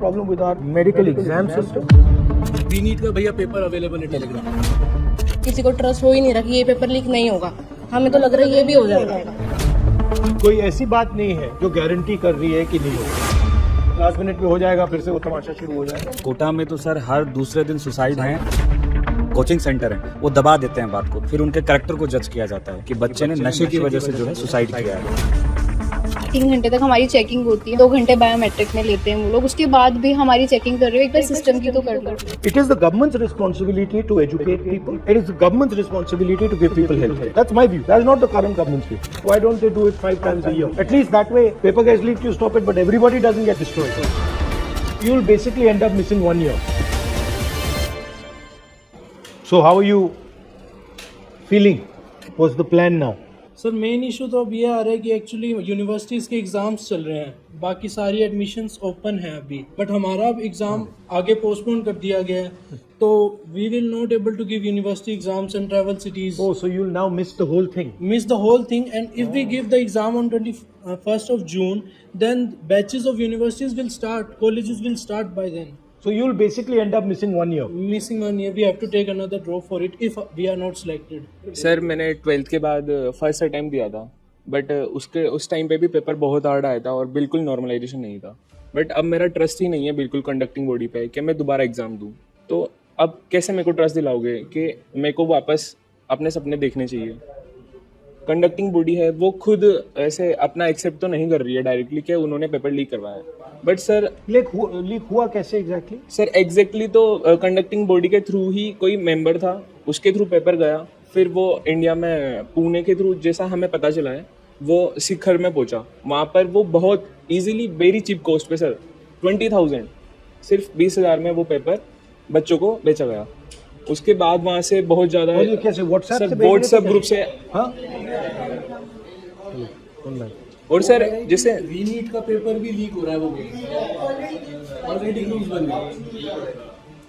problem with our medical exam system. We NEET का भैया paper available है Telegram. किसी को ट्रस्ट हो ही नहीं रहा कि ये पेपर लीक नहीं होगा। हमें तो लग रहा है ये भी हो जाएगा। कोई ऐसी बात नहीं है जो गारंटी कर रही है कि नहीं होगा। लास्ट मिनट में हो जाएगा, फिर से वो तमाशा शुरू हो जाएगा। कोटा में तो सर हर दूसरे दिन सुसाइड हैं। कोचिंग सेंटर है, वो दबा देते हैं बात को, फिर उनके कैरेक्टर को जज किया जाता है कि बच्चे ने नशे की वजह से जो है सुसाइड किया है। 3 घंटे तक हमारी चेकिंग होती है, 2 घंटे बायोमेट्रिक में लेते हैं वो लोग, उसके बाद भी हमारी चेकिंग कर रहे हो। एक बार सिस्टम की तो कर लो। It is the government's responsibility to educate people. It is the government's responsibility to give people health care. That's my view. That's not the current government's view. Why don't they do it 5 times a year? At least that way, paper gets leaked, you stop it, but everybody doesn't get destroyed. You'll basically end up missing 1 year. So how are you feeling? What's the plan now? Sir main issue तो अब ये आ रहा है कि actually universities के exams चल रहे हैं, बाकी सारी एडमिशन्स ओपन हैं अभी, बट हमारा अब एग्ज़ाम आगे पोस्टपोन कर दिया गया है, तो we will not able to give university exams and travel cities. Oh, so you'll now miss the whole thing. Miss the whole thing, and if we give the exam on 21st of June, then batches of universities will start, colleges will start by then. So you'll basically end up missing 1 year. Missing 1 year, we have to take another draw for it if we are not selected. Sir मैंने 12th के बाद first attempt दिया था, but उस time पे भी paper बहुत hard आया था और बिल्कुल नॉर्मलाइजेशन नहीं था। बट अब मेरा ट्रस्ट ही नहीं है बिल्कुल कंडक्टिंग बॉडी पे कि मैं दोबारा एग्ज़ाम दूँ। तो अब कैसे मेरे को ट्रस्ट दिलाओगे कि मेरे को वापस अपने सपने देखने चाहिए? कंडक्टिंग बॉडी है वो खुद ऐसे अपना एक्सेप्ट तो नहीं कर रही है डायरेक्टली कि उन्होंने पेपर लीक करवाया, बट सर लीक हुआ कैसे एग्जैक्टली? सर एग्जैक्टली तो कंडक्टिंग बॉडी के थ्रू ही कोई मेंबर था, उसके थ्रू पेपर गया, फिर वो इंडिया में पुणे के थ्रू जैसा हमें पता चला है वो शिखर में पहुंचा। वहाँ पर वो बहुत इजीली वेरी चीप कॉस्ट पे सर 20,000 सिर्फ 20,000 में वो पेपर बच्चों को बेचा गया। उसके बाद वहाँ से बहुत ज़्यादा व्हाट्सएप ग्रुप से हाँ? और सर जैसे वी नीट का पेपर भी लीक हो रहा है, वो ऑलरेडी न्यूज़ बन गई,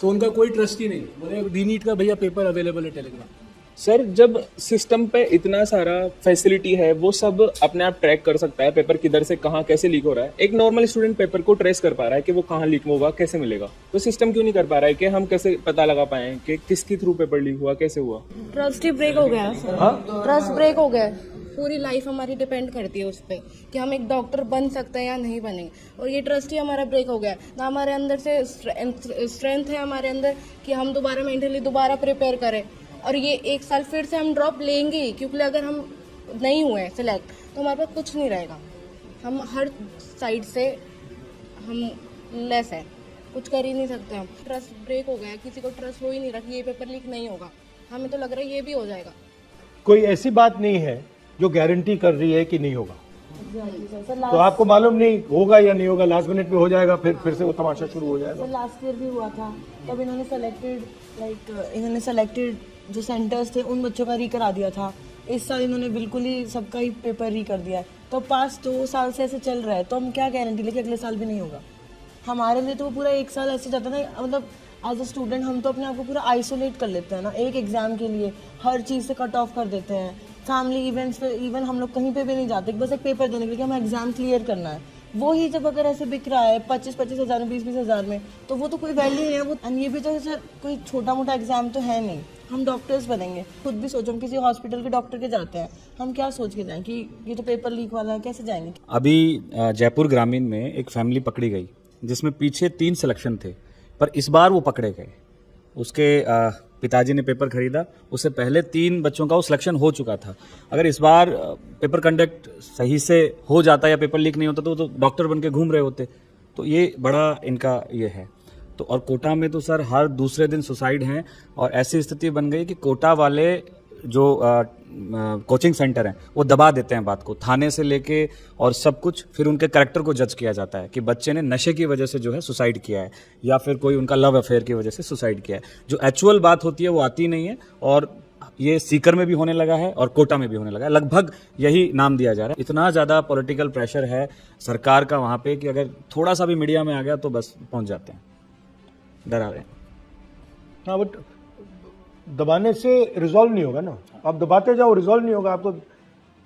तो उनका कोई ट्रस्ट ही नहीं। बोले वी नीट का भैया पेपर अवेलेबल है टेलीग्राम। सर जब सिस्टम पे इतना सारा फैसिलिटी है, वो सब अपने आप ट्रैक कर सकता है पेपर किधर से कहाँ कैसे लीक हो रहा है। एक नॉर्मल स्टूडेंट पेपर को ट्रेस कर पा रहा है कि वो कहाँ लीक होगा, कैसे मिलेगा, तो सिस्टम क्यों नहीं कर पा रहा है कि हम कैसे पता लगा पाए कि किसके थ्रू पेपर लीक हुआ, कैसे हुआ? ट्रस्ट ही ब्रेक हो गया सर। ट्रस्ट ब्रेक हो गया। पूरी लाइफ हमारी डिपेंड करती है उस पर कि हम एक डॉक्टर बन सकते हैं या नहीं बनेंगे, और ये ट्रस्ट ही हमारा ब्रेक हो गया। ना हमारे अंदर से स्ट्रेंथ है हमारे अंदर कि हम दोबारा मेंटली दोबारा प्रिपेयर करें, और ये 1 साल फिर से हम ड्रॉप लेंगे ही, क्योंकि अगर हम नहीं हुए सिलेक्ट तो हमारे पास कुछ नहीं रहेगा। हम हर साइड से हम लेस है, कुछ कर ही नहीं सकते। हम ट्रस्ट ब्रेक हो गया, किसी को ट्रस्ट हो ही नहीं रहा कि ये पेपर लीक नहीं होगा। हमें तो लग रहा है ये भी हो जाएगा। कोई ऐसी बात नहीं है जो गारंटी कर रही है कि नहीं होगा। तो आपको मालूम नहीं होगा या नहीं होगा, लास्ट मिनट में हो जाएगा, फिर से वो तमाशा शुरू हो जाएगा। लास्ट ईयर भी हुआ था, तब इन्होंने सेलेक्टेड जो सेंटर्स थे उन बच्चों का री करा दिया था। इस साल इन्होंने बिल्कुल ही सबका ही पेपर री कर दिया है। तो पास 2 साल से ऐसे चल रहा है, तो हम क्या गारंटी लेके अगले साल भी नहीं होगा? हमारे लिए तो वो पूरा 1 साल ऐसे जाता ना, मतलब एज अ स्टूडेंट हम तो अपने आप को पूरा आइसोलेट कर लेते हैं ना, एक एग्जाम के लिए हर चीज़ से कट ऑफ कर देते हैं। फैमिली इवेंट्स पे इवन हम लोग कहीं पे भी नहीं जाते, बस एक पेपर देने के लिए हमें एग्जाम क्लियर करना है। वो ही जब अगर ऐसे बिक रहा है 25-25 हज़ार में, 20-20 हज़ार में, तो वो तो कोई वैल्यू नहीं है वो। एंड ये भी तो सर कोई छोटा मोटा एग्जाम तो है नहीं। हम डॉक्टर्स बनेंगे, खुद भी सोचो, हम किसी हॉस्पिटल के डॉक्टर के जाते हैं, हम क्या सोच के जाएं कि ये तो पेपर लीक वाला है, कैसे जाएंगे? अभी जयपुर ग्रामीण में एक फैमिली पकड़ी गई जिसमें पीछे 3 सिलेक्शन थे, पर इस बार वो पकड़े गए। उसके पिताजी ने पेपर खरीदा, उससे पहले 3 बच्चों का वो सिलेक्शन हो चुका था। अगर इस बार पेपर कंडक्ट सही से हो जाता या पेपर लीक नहीं होता तो वो तो डॉक्टर बन के घूम रहे होते। तो ये बड़ा इनका ये है। तो और कोटा में तो सर हर दूसरे दिन सुसाइड हैं, और ऐसी स्थिति बन गई कि कोटा वाले जो कोचिंग सेंटर हैं वो दबा देते हैं बात को, थाने से लेके और सब कुछ, फिर उनके कैरेक्टर को जज किया जाता है कि बच्चे ने नशे की वजह से जो है सुसाइड किया है, या फिर कोई उनका लव अफेयर की वजह से सुसाइड किया है। जो एक्चुअल बात होती है वो आती नहीं है, और ये सीकर में भी होने लगा है और कोटा में भी होने लगा है। लगभग यही नाम दिया जा रहा है। इतना ज़्यादा पॉलिटिकल प्रेशर है सरकार का वहाँ पे कि अगर थोड़ा सा भी मीडिया में आ गया तो बस पहुँच जाते हैं, डरा रहे हैं। हाँ, बट दबाने से रिजॉल्व नहीं होगा ना। आप दबाते जाओ, रिजॉल्व नहीं होगा, आपको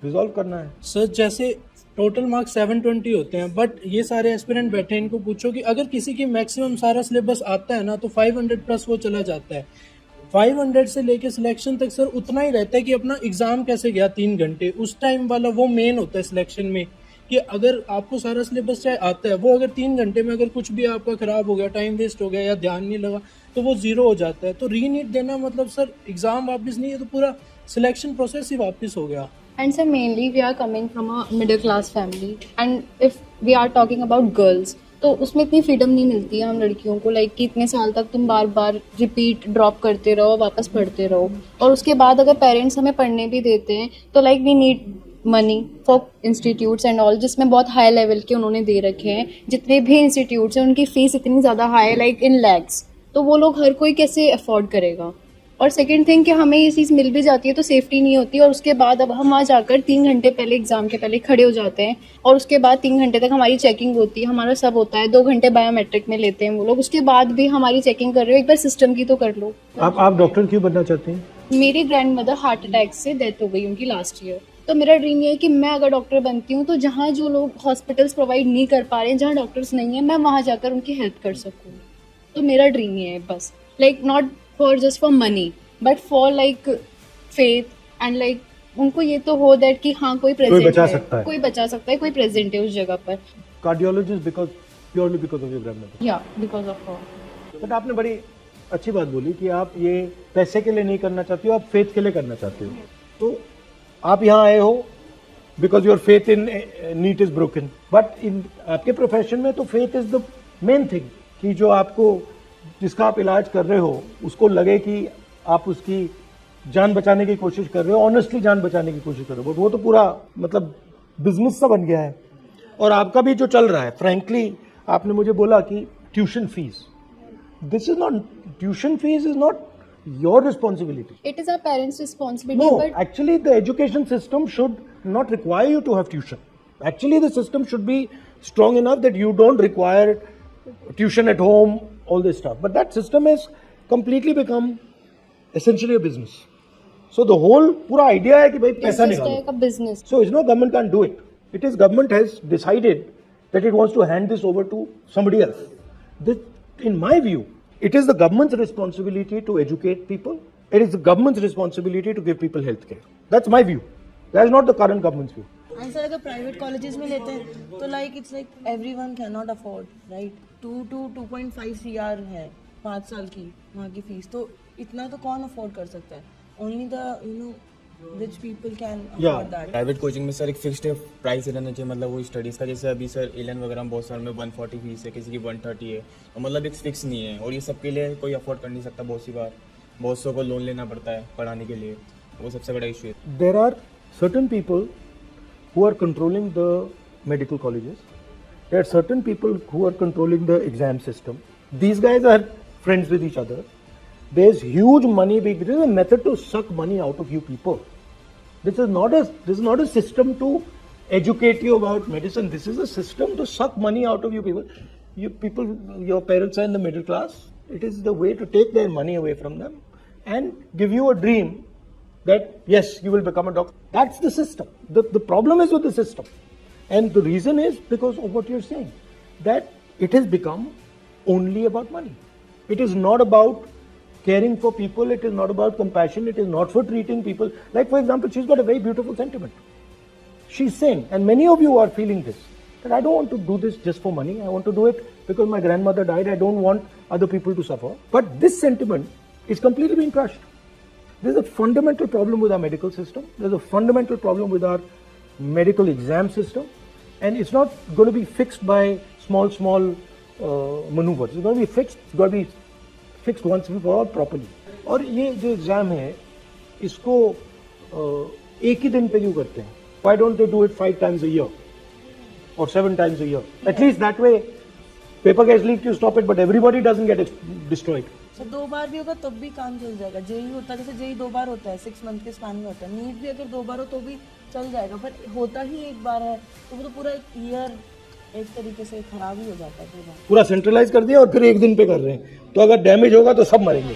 रिजॉल्व करना है। सर जैसे टोटल मार्क्स 720 होते हैं, बट ये सारे एस्पिरेंट बैठे हैं, इनको पूछो कि अगर किसी की मैक्सिमम सारा सिलेबस आता है ना तो 500 प्लस वो चला जाता है। 500 से लेके सिलेक्शन तक सर उतना ही रहता है कि अपना एग्जाम कैसे गया 3 घंटे, उस टाइम वाला वो मेन होता है सिलेक्शन में, कि अगर आपको सारा सिलेबस चाहे आता है, वो अगर 3 घंटे में अगर कुछ भी आपका खराब हो गया, टाइम वेस्ट हो गया या ध्यान नहीं लगा तो वो जीरो हो जाता है। तो रीनीट देना मतलब सर एग्जाम वापस नहीं है, तो पूरा सिलेक्शन प्रोसेस ही वापस हो गया। And sir, mainly we are coming from a middle class family, and if we are talking about girls, तो उसमें इतनी फ्रीडम नहीं मिलती है हम लड़कियों को, लाइक कि इतने साल तक तुम बार बार रिपीट ड्रॉप करते रहो, वापस पढ़ते रहो, और उसके बाद अगर पेरेंट्स हमें पढ़ने भी देते हैं तो like we need money for institutes and all, जिसमें बहुत हाई लेवल के उन्होंने दे रखे हैं। जितने भी इंस्टीट्यूट्स हैं उनकी फीस इतनी ज़्यादा हाई है, लाइक इन लैक्स, तो वो लोग हर कोई कैसे अफोर्ड करेगा। और सेकंड थिंग कि हमें ये चीज़ मिल भी जाती है तो सेफ्टी नहीं होती, और उसके बाद अब हम वहाँ जाकर 3 घंटे पहले एग्जाम के पहले खड़े हो जाते हैं, और उसके बाद 3 घंटे तक हमारी चेकिंग होती है, हमारा सब होता है, 2 घंटे बायोमेट्रिक में लेते हैं वो लोग, उसके बाद भी हमारी चेकिंग कर रहे हो, एक बार सिस्टम की तो कर लो। आप डॉक्टर क्यों बनना चाहते हैं? मेरी ग्रैंड मदर हार्ट अटैक से डेथ हो गई उनकी लास्ट ईयर, तो मेरा ड्रीम ये है कि मैं अगर डॉक्टर बनती हूँ तो जहाँ जो लोग हॉस्पिटल्स प्रोवाइड नहीं कर पा रहे हैं, जहाँ डॉक्टर्स नहीं है, मैं वहाँ जाकर उनकी हेल्प कर सकूँ। तो मेरा ड्रीम ये है बस, like not for just for money but for like faith and like उनको ये तो हो दैट कि हाँ कोई प्रेजेंट बचा है, सकता है। कोई बचा सकता है, कोई प्रेजेंट है उस जगह पर। Cardiologist purely because of your grandmother. या बिकॉज ऑफ हर। बट आपने बड़ी अच्छी बात बोली कि आप ये पैसे के लिए नहीं करना चाहती हो, आप फेथ के लिए करना चाहते हो। तो आप यहाँ आए हो because your faith in NEET is broken, but in आपके प्रोफेशन में तो faith is the main thing, कि जो आपको जिसका आप इलाज कर रहे हो उसको लगे कि आप उसकी जान बचाने की कोशिश कर रहे हो, ऑनेस्टली जान बचाने की कोशिश कर रहे हो। वो तो पूरा मतलब बिजनेस सा बन गया है। और आपका भी जो चल रहा है, फ्रैंकली आपने मुझे बोला कि tuition fees, this is not, tuition fees is not your responsibility. It is our parents' responsibility. No, but actually the education system should not require you to have tuition. Actually the system should be strong enough that you don't require tuition at home, all this stuff. But that system has completely become essentially a business. So the whole pura idea है कि भाई पैसा it's just like निकालो. a business. So it's no government can't do it. It is government has decided that it wants to hand this over to somebody else. This, in my view, it is the government's responsibility to educate people. It is the government's responsibility to give people health care. That's my view. That is not the current government's view. And sir अगर private colleges में लेते हैं तो like it's like everyone can not afford, right. 2.5 CR है 5 साल की वहाँ की फीस, तो इतना तो कौन अफोर्ड कर सकता है? Only the rich people can afford that. Private coaching में सर एक फिक्स्ड प्राइस रहना चाहिए, मतलब वो स्टडीज़ का, जैसे अभी सर एलन वगैरह में बहुत सारे में 140 फीस है, किसी की 130 है, तो मतलब एक फिक्स नहीं है, और ये सबके लिए कोई अफोर्ड कर नहीं सकता। बहुत सी बार बहुत सौ को लोन लेना पड़ता है पढ़ाने के लिए, वो सबसे बड़ा इशू है। There are certain people who are controlling the medical colleges. There are certain people who are controlling the exam system. These guys are friends with each other. There's huge money being. This is a method to suck money out of you people. This is not a system to educate you about medicine. This is a system to suck money out of you people. You people, your parents are in the middle class. It is the way to take their money away from them and give you a dream that yes, you will become a doctor. That's the system. The problem is with the system. And the reason is because of what you're saying, that it has become only about money. It is not about caring for people. It is not about compassion. It is not for treating people. Like for example, she's got a very beautiful sentiment. She's saying, and many of you are feeling this, that I don't want to do this just for money. I want to do it because my grandmother died. I don't want other people to suffer. But this sentiment is completely being crushed. There's a fundamental problem with our medical system. There's a fundamental problem with our medical exam system. And it's not going to be fixed by small maneuvers. It's going to be fixed. It's going to be fixed once and for all properly. और ये जो exam है इसको एक ही दिन पे क्यों करते हैं? Why don't they do it 5 times a year or 7 times a year? At least that way paper gets leaked, you stop it, but everybody doesn't get destroyed. Sir 2 बार भी होगा तब भी काम चल जाएगा। जेई होता है, जैसे जेई 2 बार होता है, 6 मंथ के स्पैन में होता है। नीट भी अगर 2 बार हो तो भी चल जाएगा, पर होता ही एक बार है, तो वो तो पूरा एक ईयर एक तरीके से खराब ही हो जाता है पूरा। पूरा सेंट्रलाइज कर दिया और फिर एक दिन पे कर रहे हैं, तो अगर डैमेज होगा तो सब मरेंगे।